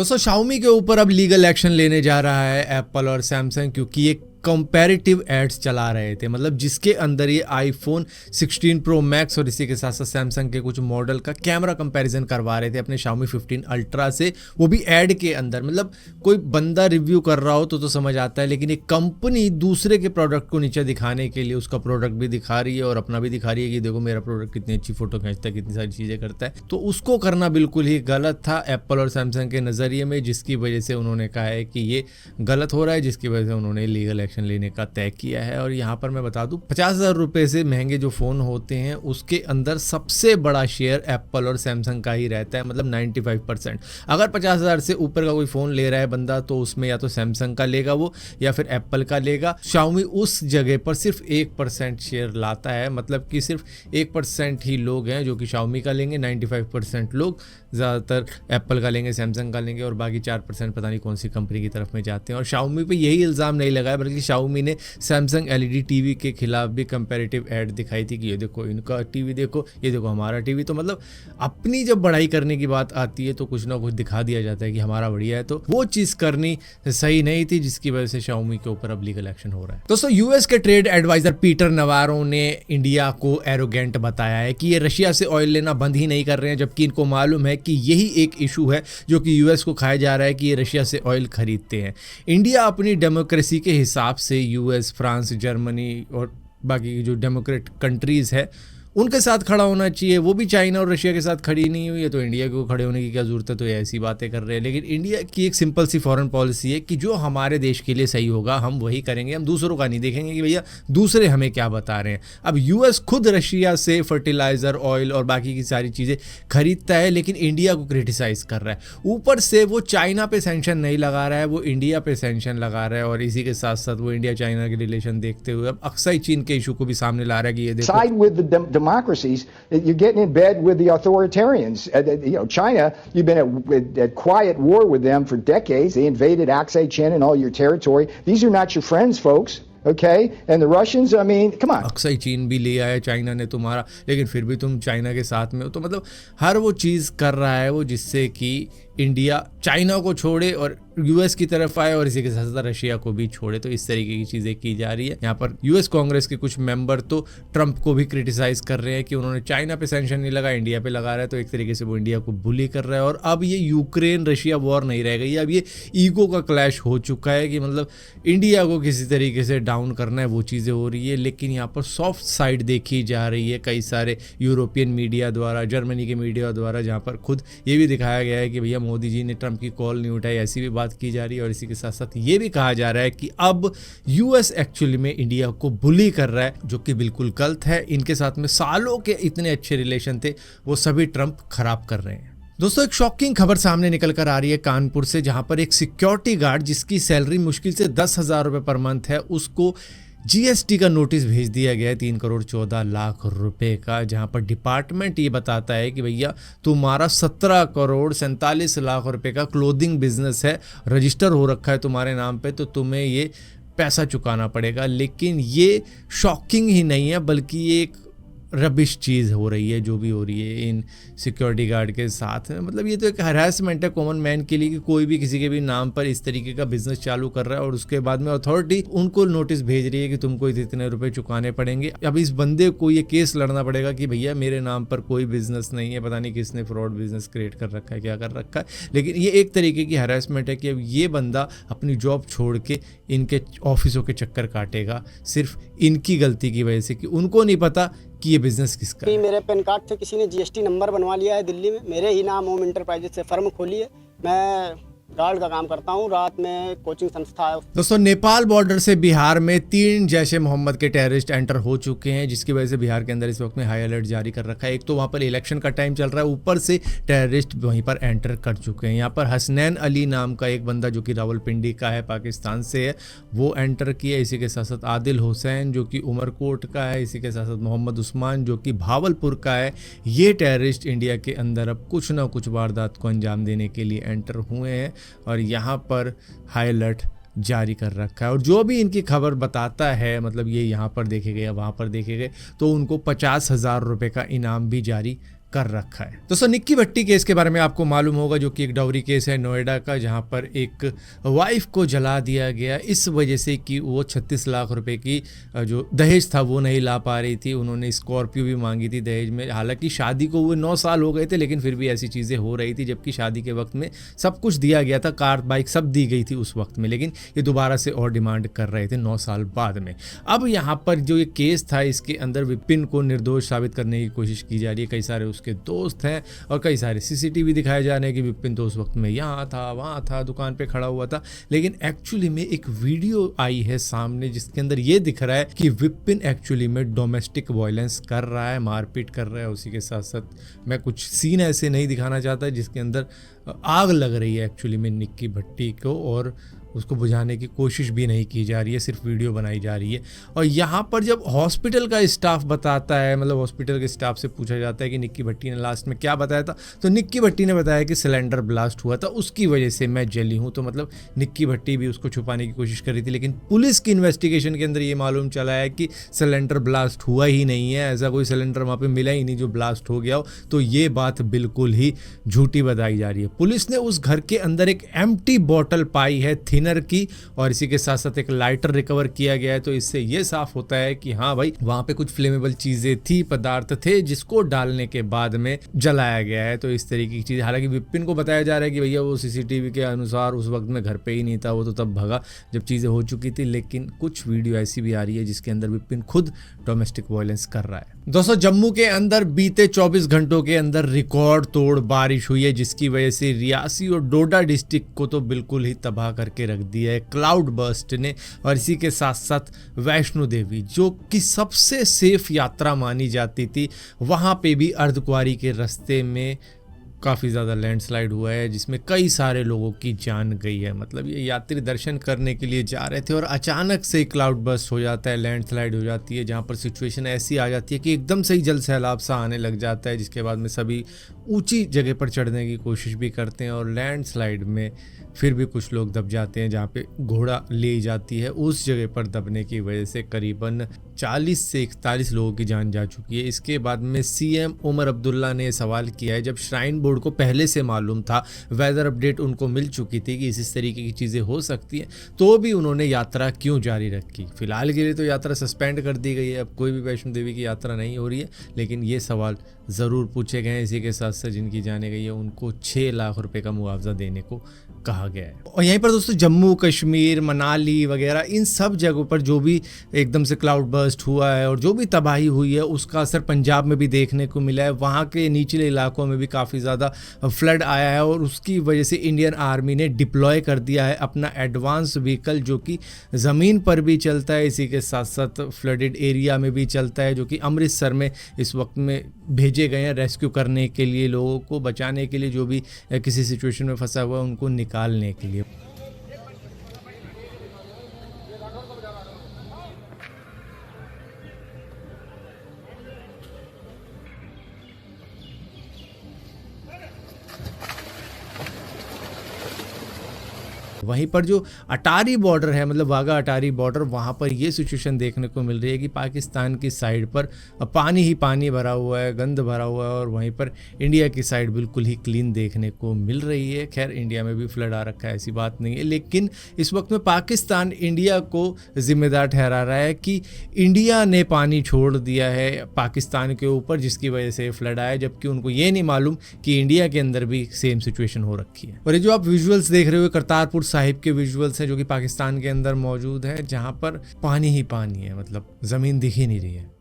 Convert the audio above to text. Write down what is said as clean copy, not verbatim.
दोस्तों Xiaomi के ऊपर अब लीगल एक्शन लेने जा रहा है एप्पल और सैमसंग, क्योंकि ये कंपैरेटिव एड्स चला रहे थे, मतलब जिसके अंदर ये आईफोन 16 प्रो मैक्स और इसी के साथ साथ सैमसंग के कुछ मॉडल का कैमरा कंपैरिजन करवा रहे थे अपने Xiaomi 15 अल्ट्रा से, वो भी ऐड के अंदर। मतलब कोई बंदा रिव्यू कर रहा हो तो समझ आता है, लेकिन एक कंपनी दूसरे के प्रोडक्ट को नीचे दिखाने के लिए उसका प्रोडक्ट भी दिखा रही है और अपना भी दिखा रही है कि देखो मेरा प्रोडक्ट कितनी अच्छी फोटो खींचता है, कितनी सारी चीज़ें करता है। तो उसको करना बिल्कुल ही गलत था एप्पल और सैमसंग के नज़रिए में, जिसकी वजह से उन्होंने कहा है कि ये गलत हो रहा है, जिसकी वजह से उन्होंने लीगल एक्शन लेने का तय किया है। और यहाँ पर मैं बता दूं 50,000 रुपए से महंगे जो फ़ोन होते हैं उसके अंदर सबसे बड़ा शेयर एप्पल और सैमसंग का ही रहता है, मतलब 95%। अगर 50,000 से ऊपर का कोई फ़ोन ले रहा है बंदा तो उसमें या तो सैमसंग का लेगा वो या फिर एप्पल का लेगा। Xiaomi उस जगह पर सिर्फ 1% शेयर लाता है, मतलब कि सिर्फ 1% ही लोग हैं जो कि Xiaomi का लेंगे, 95% लोग ज़्यादातर एप्पल का लेंगे, सैमसंग का लेंगे और बाकी 4% पता नहीं कौन सी कंपनी की तरफ में जाते हैं। और Xiaomi पे यही इल्ज़ाम नहीं लगाया, बल्कि Xiaomi ने सैमसंग एलईडी टीवी के खिलाफ भी कंपैरेटिव ऐड दिखाई थी कि ये देखो इनका टीवी देखो, ये देखो हमारा टीवी। तो मतलब अपनी जब बढ़ाई करने की बात आती है तो कुछ ना कुछ दिखा दिया जाता है कि हमारा बढ़िया है, तो वो चीज़ करनी सही नहीं थी, जिसकी वजह से Xiaomi के ऊपर अब लीगल एक्शन हो रहा है। दोस्तों यूएस के ट्रेड एडवाइजर पीटर नवारो ने इंडिया को एरोगेंट बताया है कि ये रशिया से ऑयल लेना बंद ही नहीं कर रहे हैं, जबकि इनको मालूम है कि यही एक इशू है जो कि यूएस को खाया जा रहा है कि ये रशिया से ऑयल खरीदते हैं। इंडिया अपनी डेमोक्रेसी के हिसाब से यूएस, फ्रांस, जर्मनी और बाकी जो डेमोक्रेट कंट्रीज़ है उनके साथ खड़ा होना चाहिए। वो भी चाइना और रशिया के साथ खड़ी नहीं हुई है तो इंडिया को खड़े होने की क्या ज़रूरत है, तो ये ऐसी बातें कर रहे हैं। लेकिन इंडिया की एक सिंपल सी फॉरेन पॉलिसी है कि जो हमारे देश के लिए सही होगा हम वही करेंगे, हम दूसरों का नहीं देखेंगे कि भैया दूसरे हमें क्या बता रहे हैं। अब यूएस खुद रशिया से फर्टिलाइज़र, ऑयल और बाकी की सारी चीज़ें खरीदता है, लेकिन इंडिया को क्रिटिसाइज़ कर रहा है। ऊपर से वो चाइना पे सैंक्शन नहीं लगा रहा है, वो इंडिया पे सैंक्शन लगा रहा है। और इसी के साथ साथ वो इंडिया चाइना के रिलेशन देखते हुए अब अक्सर चीन के इशू को भी सामने ला रहा है कि ये देखो you're getting in bed with the authoritarians. China, you've been at quiet war with them for decades. They invaded Aksai Chin and all your territory. These are not your friends, folks. Okay, and the Russians, I mean, come on. अक्सर चीन भी ले आया China ने तुम्हारा, लेकिन फिर भी तुम चाइना के साथ में हो। तो मतलब हर वो चीज़ कर रहा है वो जिससे कि इंडिया चाइना को छोड़े और यूएस की तरफ आए और इसी के साथ साथ रशिया को भी छोड़े। तो इस तरीके की चीज़ें की जा रही है। यहाँ पर यूएस कांग्रेस के कुछ मेंबर तो ट्रंप को भी क्रिटिसाइज़ कर रहे हैं कि उन्होंने चाइना पे सैंक्शन नहीं लगा, इंडिया पे लगा रहा है। तो एक तरीके से वो इंडिया को बुली कर रहा है। और अब ये यूक्रेन रशिया वॉर नहीं रह गई, अब ये ईगो का क्लैश हो चुका है कि मतलब इंडिया को किसी तरीके से डाउन करना है, वो चीज़ें हो रही है। लेकिन यहाँ पर सॉफ्ट साइड देखी जा रही है कई सारे यूरोपियन मीडिया द्वारा, जर्मनी के मीडिया द्वारा, जहाँ पर खुद ये भी दिखाया गया है कि भैया मोदी जी ने ट्रंप की कॉल नहीं उठाई, ऐसी भी बात की जा रही है। और इसी के साथ साथ ये भी कहा जा रहा है कि अब यूएस एक्चुअली में इंडिया को बुली कर रहा है, जो कि बिल्कुल गलत है। इनके साथ में सालों के इतने अच्छे रिलेशन थे वो सभी ट्रंप खराब कर रहे हैं। दोस्तों एक शॉकिंग खबर सामने निकल कर आ रही है कानपुर से, जहां पर एक सिक्योरिटी गार्ड जिसकी सैलरी मुश्किल से 10,000 रुपये पर मंथ है, उसको जीएसटी का नोटिस भेज दिया गया है 3 करोड़ 14 लाख रुपए का, जहां पर डिपार्टमेंट ये बताता है कि भैया तुम्हारा 17 करोड़ 47 लाख रुपए का क्लोथिंग बिजनेस है, रजिस्टर हो रखा है तुम्हारे नाम पे, तो तुम्हें ये पैसा चुकाना पड़ेगा। लेकिन ये शॉकिंग ही नहीं है, बल्कि ये एक रबिश चीज़ हो रही है जो भी हो रही है इन सिक्योरिटी गार्ड के साथ। मतलब ये तो एक हरासमेंट है कॉमन मैन के लिए कि कोई भी किसी के भी नाम पर इस तरीके का बिजनेस चालू कर रहा है और उसके बाद में अथॉरिटी उनको नोटिस भेज रही है कि तुमको इतने रुपए चुकाने पड़ेंगे। अब इस बंदे को ये केस लड़ना पड़ेगा कि भैया मेरे नाम पर कोई बिजनेस नहीं है, पता नहीं किसने फ्रॉड बिजनेस क्रिएट कर रखा है, क्या कर रखा है। लेकिन ये एक तरीके की हरासमेंट है कि अब ये बंदा अपनी जॉब छोड़ के इनके ऑफिसों के चक्कर काटेगा सिर्फ इनकी गलती की वजह से, कि उनको नहीं पता कि ये बिजनेस किसका है। मेरे पैन कार्ड थे, किसी ने जीएसटी नंबर बनवा लिया है दिल्ली में, मेरे ही नाम होम इंटरप्राइजेस से फर्म खोली है। मैं गार्ड का काम करता हूँ, रात में कोचिंग संस्था है। दोस्तों नेपाल बॉर्डर से बिहार में 3 जैश ए मोहम्मद के टेररिस्ट एंटर हो चुके हैं, जिसकी वजह से बिहार के अंदर इस वक्त में हाई अलर्ट जारी कर रखा है। एक तो वहाँ पर इलेक्शन का टाइम चल रहा है, ऊपर से टेररिस्ट वहीं पर एंटर कर चुके हैं। यहाँ पर हसनैन अली नाम का एक बंदा जो कि रावलपिंडी का है, पाकिस्तान से है, वो एंटर किया। इसी के साथ साथ आदिल हुसैन जो कि उमरकोट का है, इसी के साथ साथ मोहम्मद उस्मान जो कि भावलपुर का है। ये टेररिस्ट इंडिया के अंदर अब कुछ ना कुछ वारदात को अंजाम देने के लिए एंटर हुए हैं और यहाँ पर हाई अलर्ट जारी कर रखा है। और जो भी इनकी खबर बताता है, मतलब ये यहाँ पर देखे गए वहाँ पर देखे गए, तो उनको 50,000 रुपये का इनाम भी जारी कर रखा है। दोस्तों निक्की भट्टी केस के बारे में आपको मालूम होगा, जो कि एक डाउरी केस है नोएडा का, जहां पर एक वाइफ को जला दिया गया इस वजह से कि वो 36 लाख रुपए की जो दहेज था वो नहीं ला पा रही थी। उन्होंने स्कॉर्पियो भी मांगी थी दहेज में, हालांकि शादी को वो 9 साल हो गए थे, लेकिन फिर भी ऐसी चीज़ें हो रही थी, जबकि शादी के वक्त में सब कुछ दिया गया था, कार बाइक सब दी गई थी उस वक्त में, लेकिन ये दोबारा से और डिमांड कर रहे थे 9 साल बाद में। अब यहाँ पर जो ये केस था, इसके अंदर विपिन को निर्दोष साबित करने की कोशिश की जा रही है। कई सारे उसके दोस्त हैं और कई सारे सीसीटीवी दिखाए जा रहे हैं कि विपिन तो उस वक्त में यहाँ था, वहाँ था, दुकान पे खड़ा हुआ था, लेकिन एक्चुअली में एक वीडियो आई है सामने जिसके अंदर ये दिख रहा है कि विपिन एक्चुअली में डोमेस्टिक वायलेंस कर रहा है, मारपीट कर रहा है। उसी के साथ साथ मैं कुछ सीन ऐसे नहीं दिखाना चाहता जिसके अंदर आग लग रही है एक्चुअली में निक्की भट्टी को, और उसको बुझाने की कोशिश भी नहीं की जा रही है, सिर्फ वीडियो बनाई जा रही है। और यहाँ पर जब हॉस्पिटल का स्टाफ बताता है, मतलब हॉस्पिटल के स्टाफ से पूछा जाता है कि निक्की भट्टी ने लास्ट में क्या बताया था, तो निक्की भट्टी ने बताया कि सिलेंडर ब्लास्ट हुआ था, उसकी वजह से मैं जली हूँ। तो मतलब निक्की भट्टी भी उसको छुपाने की कोशिश कर रही थी, लेकिन पुलिस की इन्वेस्टिगेशन के अंदर ये मालूम चला है कि सिलेंडर ब्लास्ट हुआ ही नहीं है, ऐसा कोई सिलेंडर वहाँ पर मिला ही नहीं जो ब्लास्ट हो गया हो। तो ये बात बिल्कुल ही झूठी बताई जा रही है। पुलिस ने उस घर के अंदर एक एम्प्टी बॉटल पाई है थिनर की, और इसी के साथ साथ एक लाइटर रिकवर किया गया है। तो इससे ये साफ होता है कि हाँ भाई, वहां पे कुछ फ्लेमेबल चीजें थी, पदार्थ थे, जिसको डालने के बाद में जलाया गया है। तो इस तरीके की चीज, हालांकि विपिन को बताया जा रहा है कि भैया वो सीसीटीवी के अनुसार उस वक्त में घर पे ही नहीं था, वो तो तब भगा जब चीजें हो चुकी थी। लेकिन कुछ वीडियो ऐसी भी आ रही है जिसके अंदर विपिन खुद डोमेस्टिक वायलेंस कर रहा है। दोस्तों जम्मू के अंदर बीते 24 घंटों के अंदर रिकॉर्ड तोड़ बारिश हुई है, जिसकी वजह से रियासी और डोडा डिस्ट्रिक्ट को तो बिल्कुल ही तबाह करके रख दिया है क्लाउड बर्स्ट ने। और इसी के साथ साथ वैष्णो देवी, जो कि सबसे सेफ यात्रा मानी जाती थी, वहां पे भी अर्धकुंवारी के रास्ते में काफ़ी ज़्यादा लैंडस्लाइड हुआ है, जिसमें कई सारे लोगों की जान गई है। मतलब ये यात्री दर्शन करने के लिए जा रहे थे और अचानक से क्लाउड बर्स्ट हो जाता है, लैंडस्लाइड हो जाती है, जहाँ पर सिचुएशन ऐसी आ जाती है कि एकदम से ही जल सैलाब सा आने लग जाता है, जिसके बाद में सभी ऊंची जगह पर चढ़ने की कोशिश भी करते हैं और लैंडस्लाइड में फिर भी कुछ लोग दब जाते हैं। जहाँ पे घोड़ा ले जाती है, उस जगह पर दबने की वजह से करीबन 40 से 41 लोगों की जान जा चुकी है। इसके बाद में सीएम उमर अब्दुल्ला ने सवाल किया है, जब श्राइन बोर्ड को पहले से मालूम था, वेदर अपडेट उनको मिल चुकी थी कि इस तरीके की चीज़ें हो सकती हैं, तो भी उन्होंने यात्रा क्यों जारी रखी। फिलहाल के लिए तो यात्रा सस्पेंड कर दी गई है, अब कोई भी वैष्णो देवी की यात्रा नहीं हो रही है, लेकिन ये सवाल ज़रूर पूछे गए हैं। इसी के साथ साथ जिनकी जाने गई है उनको 6 लाख रुपए का मुआवजा देने को कहा गया है। और यहीं पर दोस्तों जम्मू कश्मीर, मनाली वगैरह, इन सब जगहों पर जो भी एकदम से क्लाउड बर्स्ट हुआ है और जो भी तबाही हुई है, उसका असर पंजाब में भी देखने को मिला है। वहाँ के निचले इलाकों में भी काफ़ी ज़्यादा फ्लड आया है और उसकी वजह से इंडियन आर्मी ने डिप्लॉय कर दिया है अपना एडवांस व्हीकल, जो कि ज़मीन पर भी चलता है, इसी के साथ साथ फ्लडेड एरिया में भी चलता है, जो कि अमृतसर में इस वक्त में भेजे गए हैं रेस्क्यू करने के लिए, लोगों को बचाने के लिए, जो भी किसी सिचुएशन में फंसा हुआ है उनको निकालने के लिए। वहीं पर जो अटारी बॉर्डर है, मतलब वाघा अटारी बॉर्डर, वहाँ पर ये सिचुएशन देखने को मिल रही है कि पाकिस्तान की साइड पर पानी ही पानी भरा हुआ है, गंद भरा हुआ है, और वहीं पर इंडिया की साइड बिल्कुल ही क्लीन देखने को मिल रही है। खैर इंडिया में भी फ्लड आ रखा है, ऐसी बात नहीं है, लेकिन इस वक्त में पाकिस्तान इंडिया को जिम्मेदार ठहरा रहा है कि इंडिया ने पानी छोड़ दिया है पाकिस्तान के ऊपर, जिसकी वजह से फ्लड आया, जबकि उनको ये नहीं मालूम कि इंडिया के अंदर भी सेम सिचुएशन हो रखी है। और ये जो आप विजुअल्स देख रहे हो करतारपुर साहिब के विजुअल्स हैं, जो कि पाकिस्तान के अंदर मौजूद है, जहां पर पानी ही पानी है, मतलब जमीन दिख ही नहीं रही है।